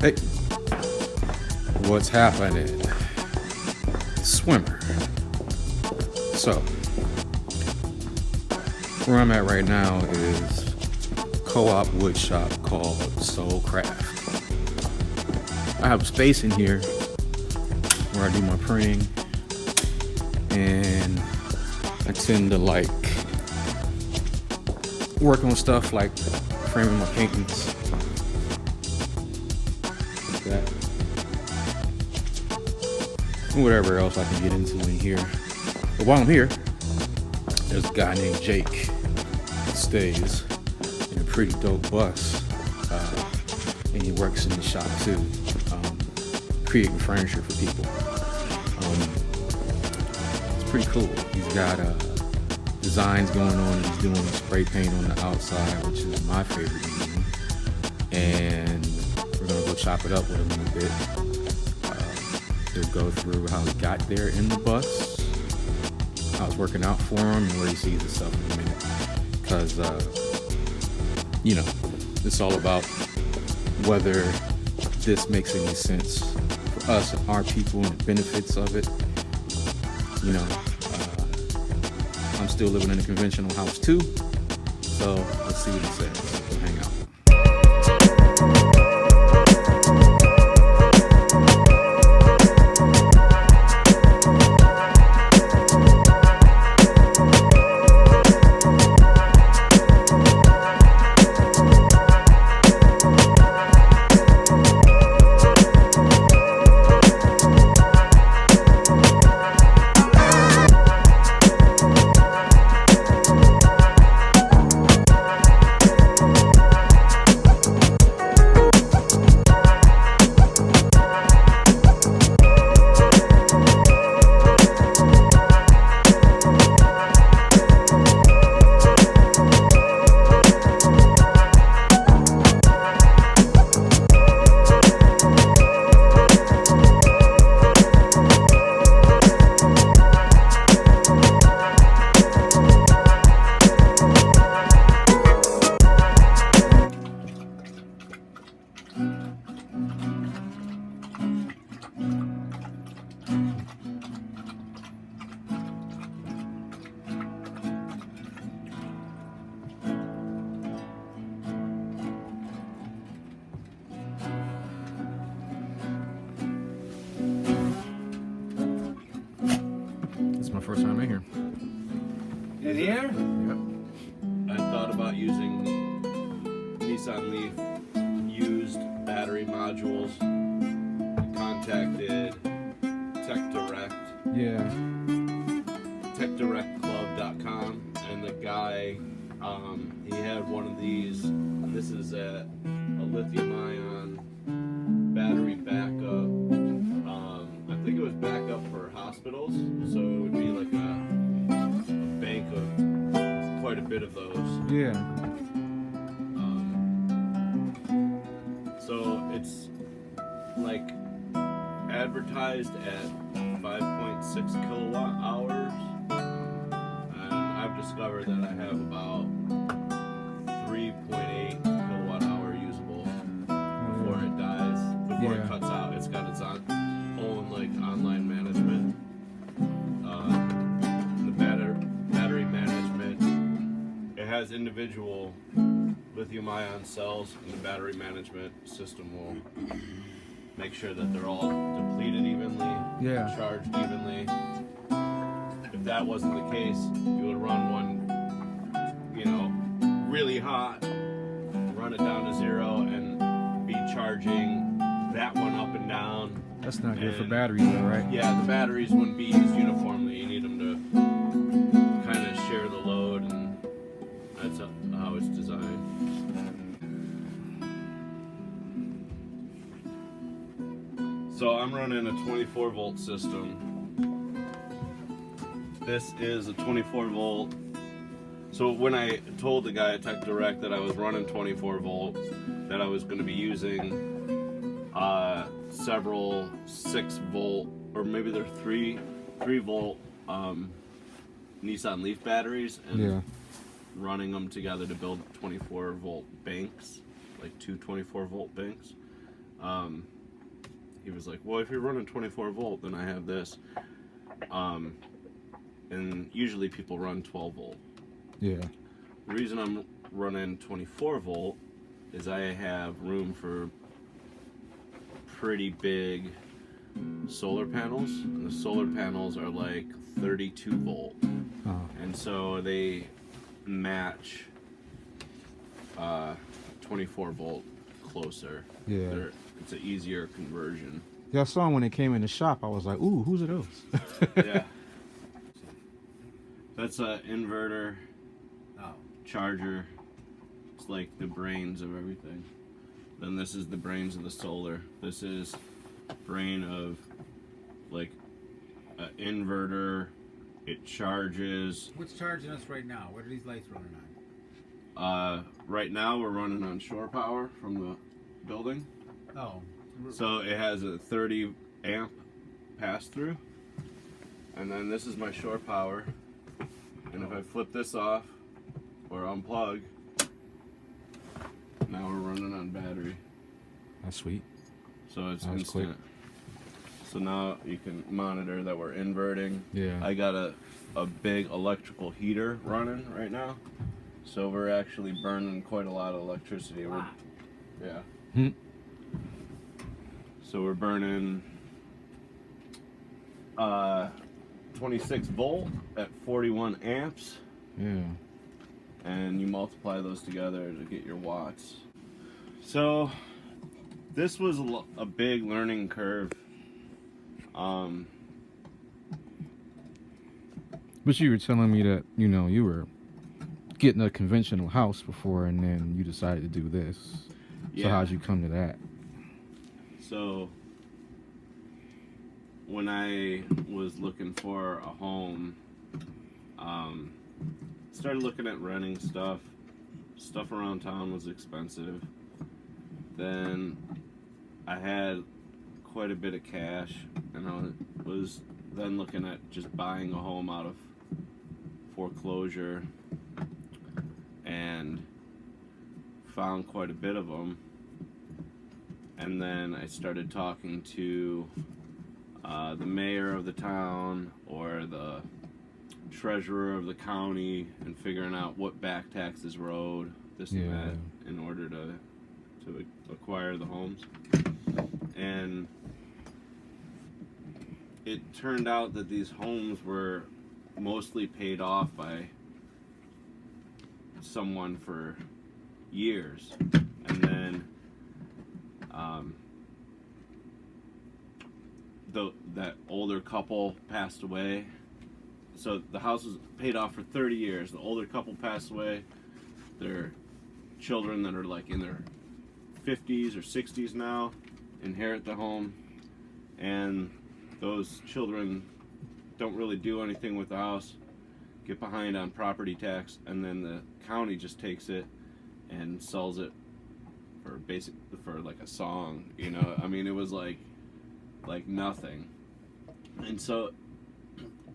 Hey, what's happening? Swimr. So, where I'm at right now is a co-op wood shop called Soul Craft. I have space in here where I do my printing, and I tend to like work on stuff like framing my paintings. Like that. And whatever else I can get into in here. But while I'm here, there's a guy named Jake that stays in a pretty dope bus. And he works in the shop too, creating furniture for people. It's pretty cool. He's got designs going on. He's doing spray paint on the outside, which is my favorite medium. And we're gonna go chop it up with him in a bit. He'll go through how he got there in the bus, how it's working out for him, and where he sees himself in a minute. Because, it's all about whether this makes any sense for us and our people and the benefits of it. I'm still living in a conventional house too, so let's see what he says. We'll hang out. It's my first time in here. In here? Yep. I thought about using Nissan Leaf used battery modules. Contacted Tech Direct, Yeah. techdirectclub.com, and the guy, he had one of these, and this is a lithium-ion battery backup. I think it was backup for hospitals, so it would be like a bank of quite a bit of those. Yeah. So it's like advertised at 5.6 kilowatt hours, and I've discovered that I have about 3.8 kilowatt hour usable before it dies, before it cuts out. It's got its own like online management, the battery management. It has individual lithium-ion cells, and the battery management system will make sure that they're all depleted evenly, charged evenly. If that wasn't the case, you would run one, really hot, run it down to zero, and be charging that one up and down. That's not good for batteries though, right? Yeah, the batteries wouldn't be used uniformly. You need them to kind of share the load, and that's how it's designed. So I'm running a 24 volt system. This is a 24 volt. So when I told the guy at Tech Direct that I was running 24 volt, that I was going to be using several 6 volt, or maybe they're 3 volt Nissan Leaf batteries, and running them together to build 24 volt banks, like two 24 volt banks. he was like, well, if you're running 24 volt, then I have this. And usually people run 12 volt. Yeah. The reason I'm running 24 volt is I have room for pretty big solar panels. And the solar panels are like 32 volt. Oh. And so they match 24 volt closer. Yeah. It's an easier conversion. Yeah, I saw them when they came in the shop. I was like, ooh, whose are those? Yeah. That's an inverter, charger. It's like the brains of everything. Then this is the brains of the solar. This is brain of like an inverter. It charges. What's charging us right now? What are these lights running on? Right now we're running on shore power from the building. Oh. So it has a 30 amp pass through. And then this is my shore power. And if I flip this off or unplug, now we're running on battery. That's sweet. So it's That was instant. quick. So now you can monitor that we're inverting. Yeah. I got a big electrical heater running right now. So we're actually burning quite a lot of electricity. Yeah. Hmm. So we're burning 26 volt at 41 amps. Yeah. And you multiply those together to get your watts. So this was a big learning curve. But you were telling me that, you know, you were getting a conventional house before and then you decided to do this. So Yeah. how'd you come to that? So when I was looking for a home, started looking at renting stuff. Stuff around town was expensive. Then I had quite a bit of cash, and I was then looking at just buying a home out of foreclosure, and found quite a bit of them. And then I started talking to the mayor of the town or the treasurer of the county and figuring out what back taxes were owed, this and Yeah. that, in order to acquire the homes. And it turned out that these homes were mostly paid off by someone for years. And then that older couple passed away. So the house was paid off for 30 years. The older couple passed away. Their children that are like in their 50s or 60s now inherit the home. And those children don't really do anything with the house, get behind on property tax, and then the county just takes it and sells it for like a song, you know. I mean, it was like nothing. And so,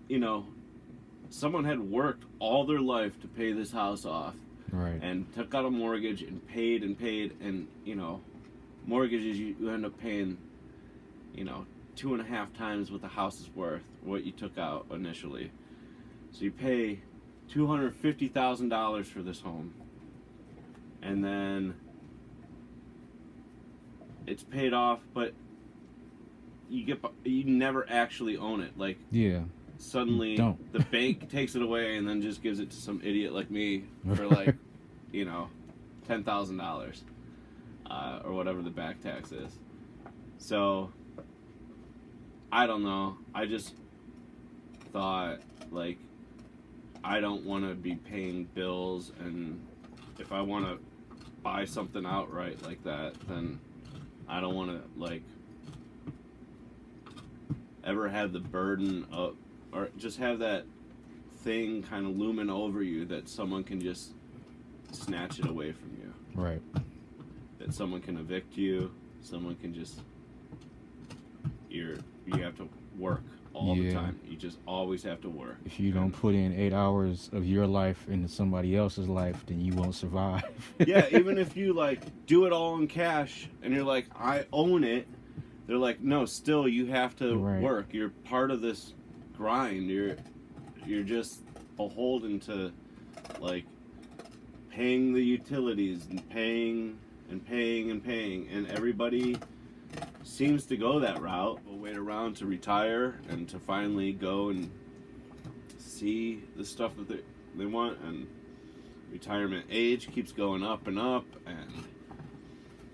you know, someone had worked all their life to pay this house off, Right. and took out a mortgage and paid, and you know, mortgages you end up paying, you know, 2.5 times what the house is worth, what you took out initially. So you pay $250,000 for this home, and then it's paid off, but you never actually own it. Like, Yeah. suddenly Don't. the bank takes it away and then just gives it to some idiot like me for like, you know, $10,000 or whatever the back tax is. So I don't know. I just thought, like, I don't want to be paying bills, and if I want to buy something outright like that, then I don't want to, like, ever have the burden of, or just have that thing kind of looming over you that someone can just snatch it away from you. Right. That someone can evict you, someone can just, you have to work all the Yeah. time. You just always have to work. If you don't And- put in 8 hours of your life into somebody else's life, then you won't survive. yeah, even if you like do it all in cash and you're like, I own it, they're like, no, still you have to Right. work. You're part of this grind. You're just beholden to like paying the utilities and paying and paying and paying, and everybody seems to go that route. They'll wait around to retire and to finally go and see the stuff that they want, and retirement age keeps going up and up, and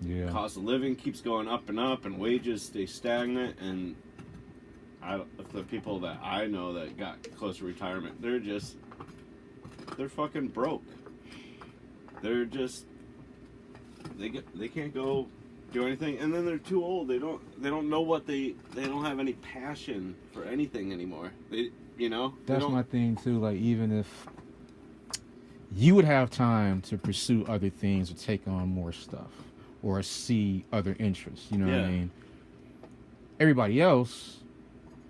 Yeah. cost of living keeps going up and up, and wages stay stagnant. And the people that I know that got close to retirement, they're fucking broke. They're just they can't go do anything, and then they're too old. They don't know what they don't have any passion for anything anymore. They That's my thing too. Like, even if you would have time to pursue other things or take on more stuff or see other interests, you know what I Yeah. mean? Everybody else,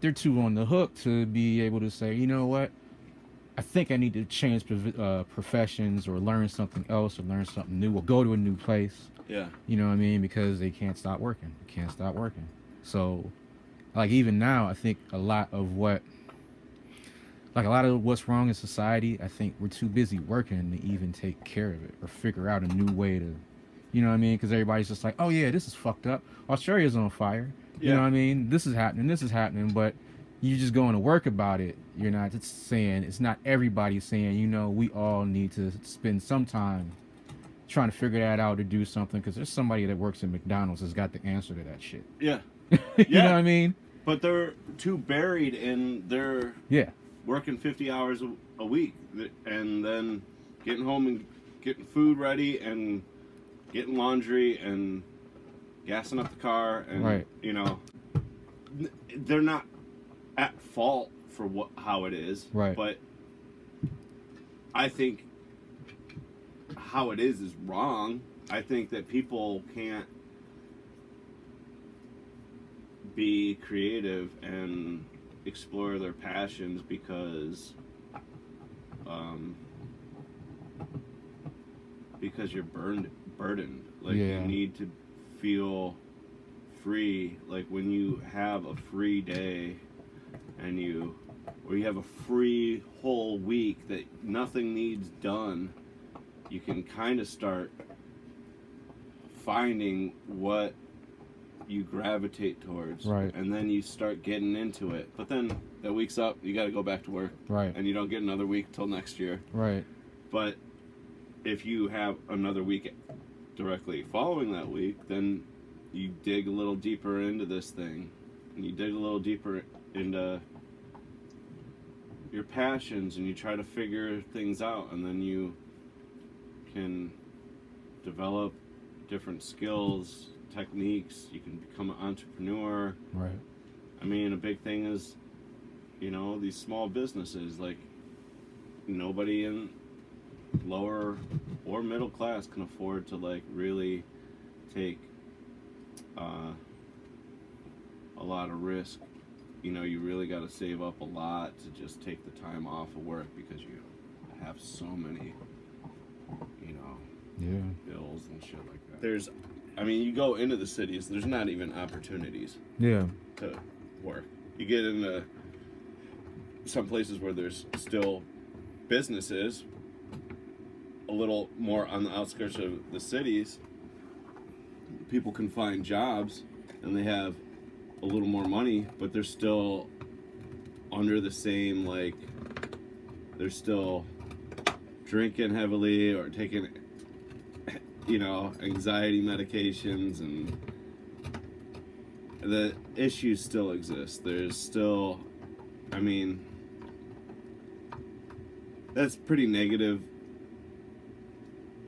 they're too on the hook to be able to say, you know what? I think I need to change professions or learn something else or learn something new or go to a new place. Yeah. You know what I mean? Because they can't stop working. They can't stop working. So, like, even now, I think a lot of what's wrong in society, I think we're too busy working to even take care of it or figure out a new way to, you know what I mean? Because everybody's just like, oh yeah, this is fucked up. Australia's on fire. You Yeah. know what I mean? This is happening, but you just going to work about it. You're not just saying, it's not everybody saying, you know, we all need to spend some time trying to figure that out or do something, because there's somebody that works at McDonald's has got the answer to that shit. Yeah. You Yeah. know what I mean? But they're too buried in their Yeah. working 50 hours a week, and then getting home and getting food ready and getting laundry and gassing up the car, and Right. they're not at fault for how it is, Right. but I think how it is wrong. I think that people can't be creative and explore their passions because you're burdened. Like, Yeah. you need to feel free. Like, when you have a free day or you have a free whole week that nothing needs done, you can kind of start finding what you gravitate towards, Right. and then you start getting into it. But then that week's up, you got to go back to work, Right. and you don't get another week till next year. Right. But if you have another week directly following that week, then you dig a little deeper into this thing, and you dig a little deeper into your passions, and you try to figure things out, and then you can develop different skills, techniques. You can become an entrepreneur. Right. I mean, a big thing is, these small businesses. Like, nobody in lower or middle class can afford to, like, really take a lot of risk. You really got to save up a lot to just take the time off of work, because you have so many, Yeah. bills and shit like that. You go into the cities, there's not even opportunities Yeah. to work. You get into some places where there's still businesses, a little more on the outskirts of the cities. People can find jobs, and they have a little more money, but they're still under the same, like, they're still drinking heavily or taking anxiety medications, and the issues still exist. There's still, that's pretty negative.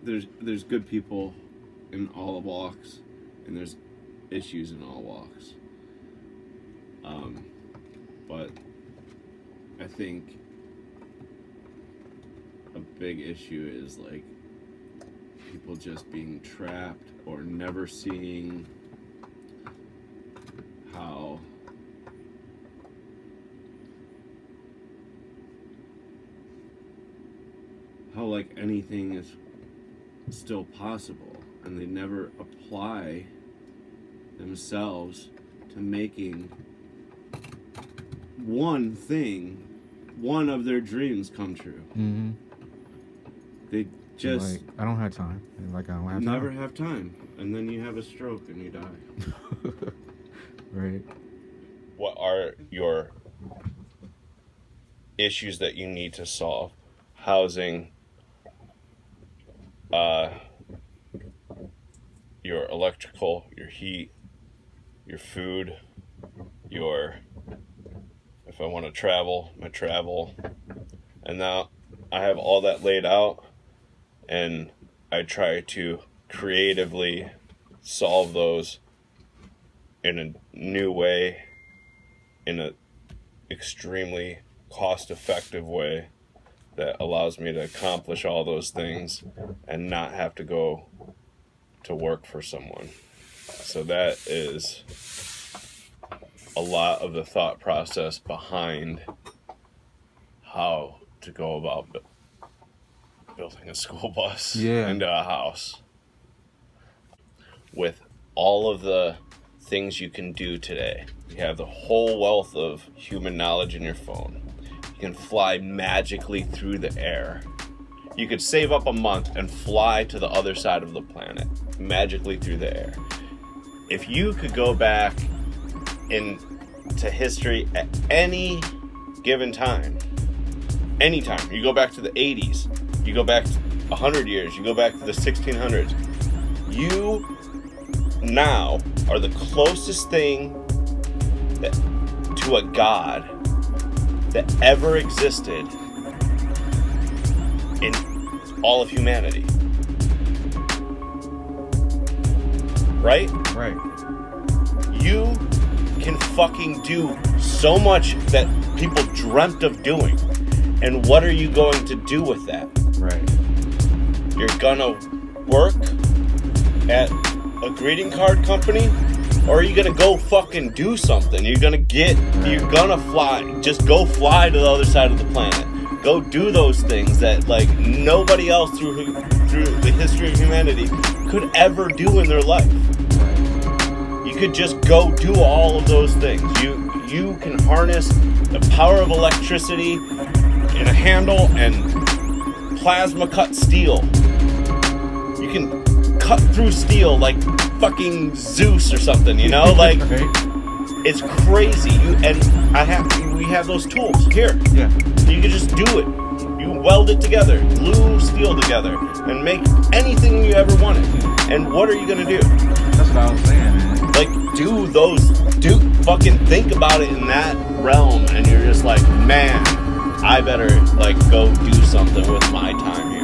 There's good people in all walks, and there's issues in all walks. But I think a big issue is, like, people just being trapped or never seeing how like anything is still possible, and they never apply themselves to making one of their dreams come true. Mm-hmm. They just Like, I don't have time. Like, I don't have time. never have time, and then you have a stroke and you die. Right. What are your issues that you need to solve? Housing, your electrical, your heat, your food, if I want to travel, my travel. And now I have all that laid out, and I try to creatively solve those in a new way, in an extremely cost-effective way that allows me to accomplish all those things and not have to go to work for someone. So that is a lot of the thought process behind how to go about building a school bus into a house. With all of the things you can do today, you have the whole wealth of human knowledge in your phone. You can fly magically through the air. You could save up a month and fly to the other side of the planet, magically through the air. If you could go back into history at any given time, anytime, you go back to the 80s, you go back 100 years, you go back to the 1600s, you now are the closest thing to a god that ever existed in all of humanity. Right? Right. You can fucking do so much that people dreamt of doing. And what are you going to do with that? Right. You're gonna work at a greeting card company? Or are you gonna go fucking do something? You're gonna fly. Just go fly to the other side of the planet. Go do those things that like nobody else through the history of humanity could ever do in their life. You could just go do all of those things. You can harness the power of electricity in a handle and plasma cut steel. You can cut through steel like fucking Zeus or something, you know? Like, it's crazy. We have those tools here. Yeah. You can just do it. You weld it together, glue steel together, and make anything you ever wanted. And what are you gonna do? That's what I was saying, man. Like, fucking think about it in that realm, and you're just like, man, I better, like, go do something with my time here.